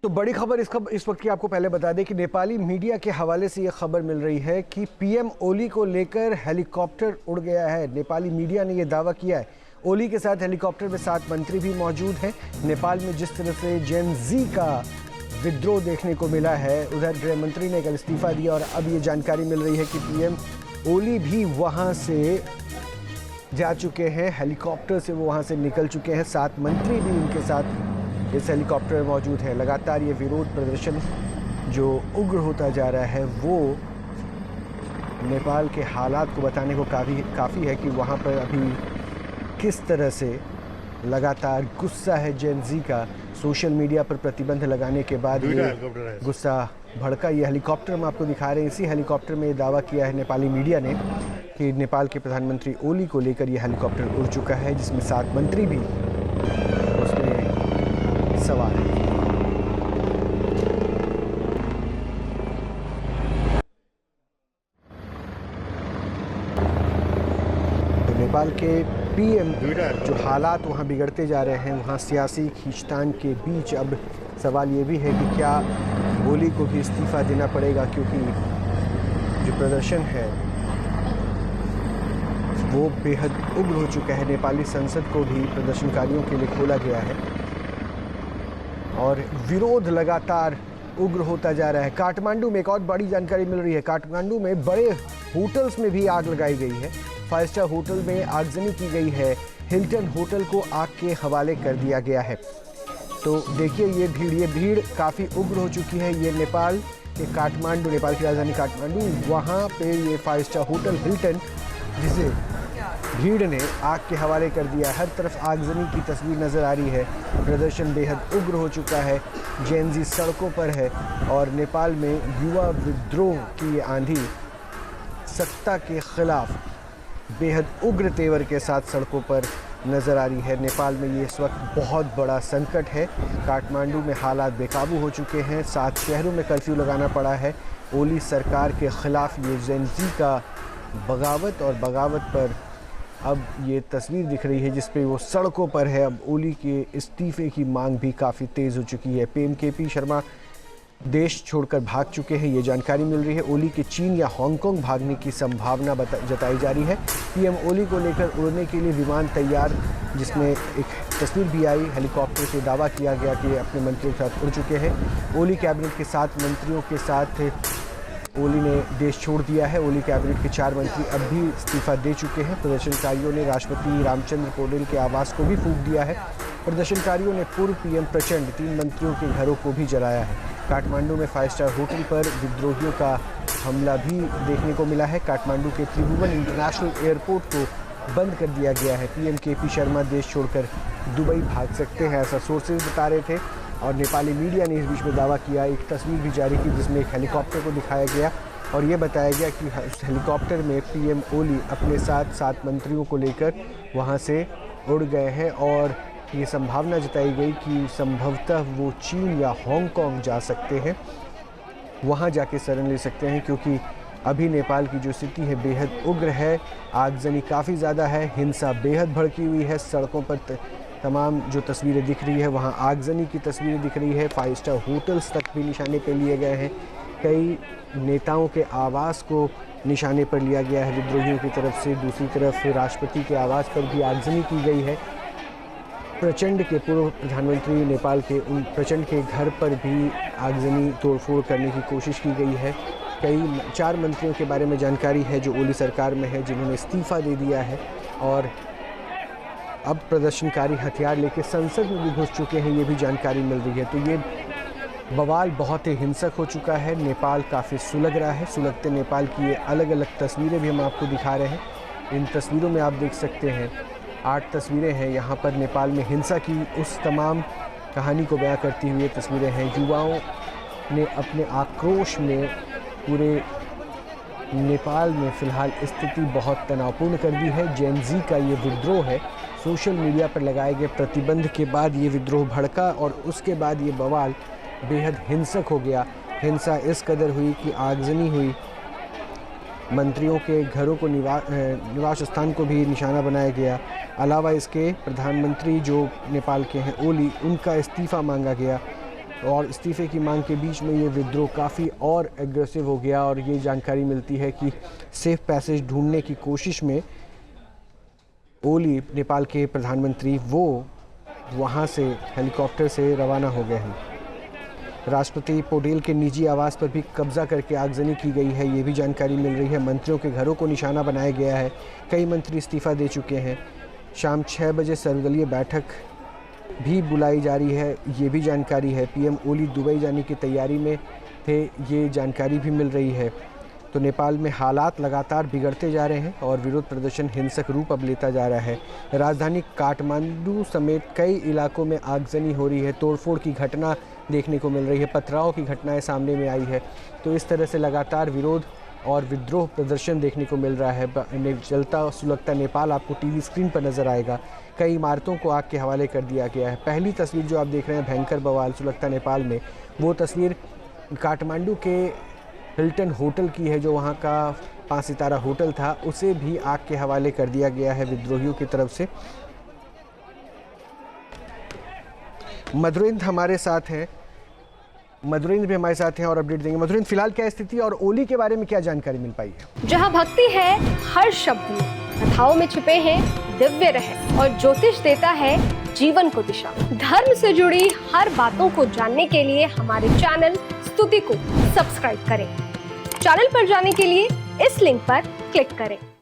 तो बड़ी खबर इस वक्त की आपको पहले बता दें कि नेपाली मीडिया के हवाले से ये खबर मिल रही है कि पीएम ओली को लेकर हेलीकॉप्टर उड़ गया है। नेपाली मीडिया ने यह दावा किया है। ओली के साथ हेलीकॉप्टर में 7 मंत्री भी मौजूद हैं। नेपाल में जिस तरह से जेन जी का विद्रोह देखने को मिला है, उधर गृह मंत्री ने कल इस्तीफा दिया और अब ये जानकारी मिल रही है कि पीएम ओली भी वहाँ से जा चुके हैं। हेलीकॉप्टर से वो वहाँ से निकल चुके हैं। 7 मंत्री भी उनके साथ इस हेलीकॉप्टर में मौजूद है। लगातार ये विरोध प्रदर्शन जो उग्र होता जा रहा है वो नेपाल के हालात को बताने को काफ़ी है कि वहाँ पर अभी किस तरह से लगातार गुस्सा है जेन जी का। सोशल मीडिया पर प्रतिबंध लगाने के बाद ये गुस्सा भड़का। ये हेलीकॉप्टर हम आपको दिखा रहे हैं। इसी हेलीकॉप्टर में ये दावा किया है नेपाली मीडिया ने कि नेपाल के प्रधानमंत्री ओली को लेकर ये हेलीकॉप्टर उड़ चुका है, जिसमें 7 मंत्री भी उसमें सवार है। तो नेपाल के पीएम जो हालात वहाँ बिगड़ते जा रहे हैं, वहाँ सियासी खींचतान के बीच अब सवाल ये भी है कि क्या ओली को भी इस्तीफा देना पड़ेगा, क्योंकि जो प्रदर्शन है वो बेहद उग्र हो चुका है। नेपाली संसद को भी प्रदर्शनकारियों के लिए खोला गया है और विरोध लगातार उग्र होता जा रहा है। काठमांडू में एक और बड़ी जानकारी मिल रही है। काठमांडू में बड़े होटल्स में भी आग लगाई गई है। 5 स्टार होटल में आगजनी की गई है। हिल्टन होटल को आग के हवाले कर दिया गया है। तो देखिए ये भीड़ काफ़ी उग्र हो चुकी है। ये नेपाल के काठमांडू, नेपाल की राजधानी काठमांडू, वहाँ पे ये 5 स्टार होटल हिल्टन, जिसे भीड़ ने आग के हवाले कर दिया। हर तरफ आगजनी की तस्वीर नज़र आ रही है। प्रदर्शन बेहद उग्र हो चुका है। जेन जी सड़कों पर है और नेपाल में युवा विद्रोह की ये आंधी सत्ता के खिलाफ बेहद उग्र तेवर के साथ सड़कों पर नज़र आ रही है। नेपाल में ये इस वक्त बहुत बड़ा संकट है। काठमांडू में हालात बेकाबू हो चुके हैं। 7 शहरों में कर्फ्यू लगाना पड़ा है। ओली सरकार के ख़िलाफ़ ये जेन जी का बगावत और बगावत पर अब ये तस्वीर दिख रही है जिस पे वो सड़कों पर है। अब ओली के इस्तीफे की मांग भी काफ़ी तेज़ हो चुकी है। केपी शर्मा देश छोड़कर भाग चुके हैं, ये जानकारी मिल रही है। ओली के चीन या हांगकांग भागने की संभावना जताई जा रही है। पीएम ओली को लेकर उड़ने के लिए विमान तैयार, जिसमें एक तस्वीर भी आई। हेलीकॉप्टर से दावा किया गया कि अपने मंत्रियों के साथ उड़ चुके हैं। ओली कैबिनेट के 7 मंत्रियों के साथ ओली ने देश छोड़ दिया है। ओली कैबिनेट के 4 मंत्री अब भी इस्तीफा दे चुके हैं। प्रदर्शनकारियों ने राष्ट्रपति रामचंद्र पौडेल के आवास को भी फूंक दिया है। प्रदर्शनकारियों ने पूर्व पीएम प्रचंड 3 मंत्रियों के घरों को भी जलाया है। काठमांडू में 5 स्टार होटल पर विद्रोहियों का हमला भी देखने को मिला है। काठमांडू के त्रिभुवन इंटरनेशनल एयरपोर्ट को बंद कर दिया गया है। पीएम केपी शर्मा देश छोड़कर दुबई भाग सकते हैं, ऐसा सोर्सेज बता रहे थे। और नेपाली मीडिया ने इस बीच में दावा किया। एक तस्वीर भी जारी की जिसमें एक हेलीकॉप्टर को दिखाया गया और ये बताया गया कि उस हेलीकॉप्टर में पीएम ओली अपने साथ 7 मंत्रियों को लेकर वहाँ से उड़ गए हैं और ये संभावना जताई गई कि संभवतः वो चीन या हांगकांग जा सकते हैं, वहाँ जाके शरण ले सकते हैं, क्योंकि अभी नेपाल की जो स्थिति है बेहद उग्र है। आगजनी काफ़ी ज़्यादा है, हिंसा बेहद भड़की हुई है। सड़कों पर तमाम जो तस्वीरें दिख रही है वहाँ आगजनी की तस्वीरें दिख रही है। 5 स्टार होटल्स तक भी निशाने पर लिए गए हैं। कई नेताओं के आवास को निशाने पर लिया गया है विद्रोहियों की तरफ से। दूसरी तरफ राष्ट्रपति के आवास पर भी आगजनी की गई है। प्रचंड के पूर्व प्रधानमंत्री नेपाल के उन प्रचंड के घर पर भी आगजनी तोड़फोड़ करने की कोशिश की गई है। कई 4 मंत्रियों के बारे में जानकारी है जो ओली सरकार में है, जिन्होंने इस्तीफा दे दिया है और अब प्रदर्शनकारी हथियार लेकर संसद में भी घुस चुके हैं, ये भी जानकारी मिल रही है। तो ये बवाल बहुत ही हिंसक हो चुका है। नेपाल काफ़ी सुलग रहा है। सुलगते नेपाल की ये अलग अलग तस्वीरें भी हम आपको दिखा रहे हैं। इन तस्वीरों में आप देख सकते हैं 8 तस्वीरें हैं यहाँ पर नेपाल में हिंसा की उस तमाम कहानी को बयां करती हुई तस्वीरें हैं। युवाओं ने अपने आक्रोश में पूरे नेपाल में फ़िलहाल स्थिति बहुत तनावपूर्ण कर दी है। जेन जी का ये विद्रोह है। सोशल मीडिया पर लगाए गए प्रतिबंध के बाद ये विद्रोह भड़का और उसके बाद ये बवाल बेहद हिंसक हो गया। हिंसा इस कदर हुई कि आगजनी हुई। मंत्रियों के घरों को निवास स्थान को भी निशाना बनाया गया। अलावा इसके प्रधानमंत्री जो नेपाल के हैं ओली, उनका इस्तीफ़ा मांगा गया। और इस्तीफे की मांग के बीच में ये विद्रोह काफ़ी और एग्रेसिव हो गया और ये जानकारी मिलती है कि सेफ पैसेज ढूंढने की कोशिश में ओली नेपाल के प्रधानमंत्री वो वहाँ से हेलीकॉप्टर से रवाना हो गए हैं। राष्ट्रपति पौडेल के निजी आवास पर भी कब्जा करके आगजनी की गई है, ये भी जानकारी मिल रही है। मंत्रियों के घरों को निशाना बनाया गया है, कई मंत्री इस्तीफा दे चुके हैं। शाम 6 बजे सर्वदलीय बैठक भी बुलाई जा रही है, ये भी जानकारी है। पीएम ओली दुबई जाने की तैयारी में थे, ये जानकारी भी मिल रही है। तो नेपाल में हालात लगातार बिगड़ते जा रहे हैं और विरोध प्रदर्शन हिंसक रूप अब लेता जा रहा है। राजधानी काठमांडू समेत कई इलाकों में आगजनी हो रही है, तोड़फोड़ की घटना देखने को मिल रही है, पथराव की घटनाएं सामने में आई है। तो इस तरह से लगातार विरोध और विद्रोह प्रदर्शन देखने को मिल रहा है। जलता सुलगता नेपाल आपको टीवी स्क्रीन पर नजर आएगा। कई इमारतों को आग के हवाले कर दिया गया है। पहली तस्वीर जो आप देख रहे हैं भयंकर बवाल सुलगता नेपाल में, वो तस्वीर काठमांडू के हिल्टन होटल की है, जो वहाँ का 5 सितारा होटल था, उसे भी आग के हवाले कर दिया गया है विद्रोहियों की तरफ से। मधुरेंद्र हमारे साथ हैं, मधुरेंद्र भी हमारे साथ हैं और अपडेट देंगे। मधुरेंद्र, फिलहाल क्या स्थिति और ओली के बारे में क्या जानकारी मिल पाई है? जहां भक्ति है हर शब्द में, कथाओं में छुपे हैं दिव्य रहस्य और ज्योतिष देता है जीवन को दिशा। धर्म से जुड़ी हर बातों को जानने के लिए हमारे चैनल स्तुति को सब्सक्राइब करें। चैनल पर जाने के लिए इस लिंक पर क्लिक करें।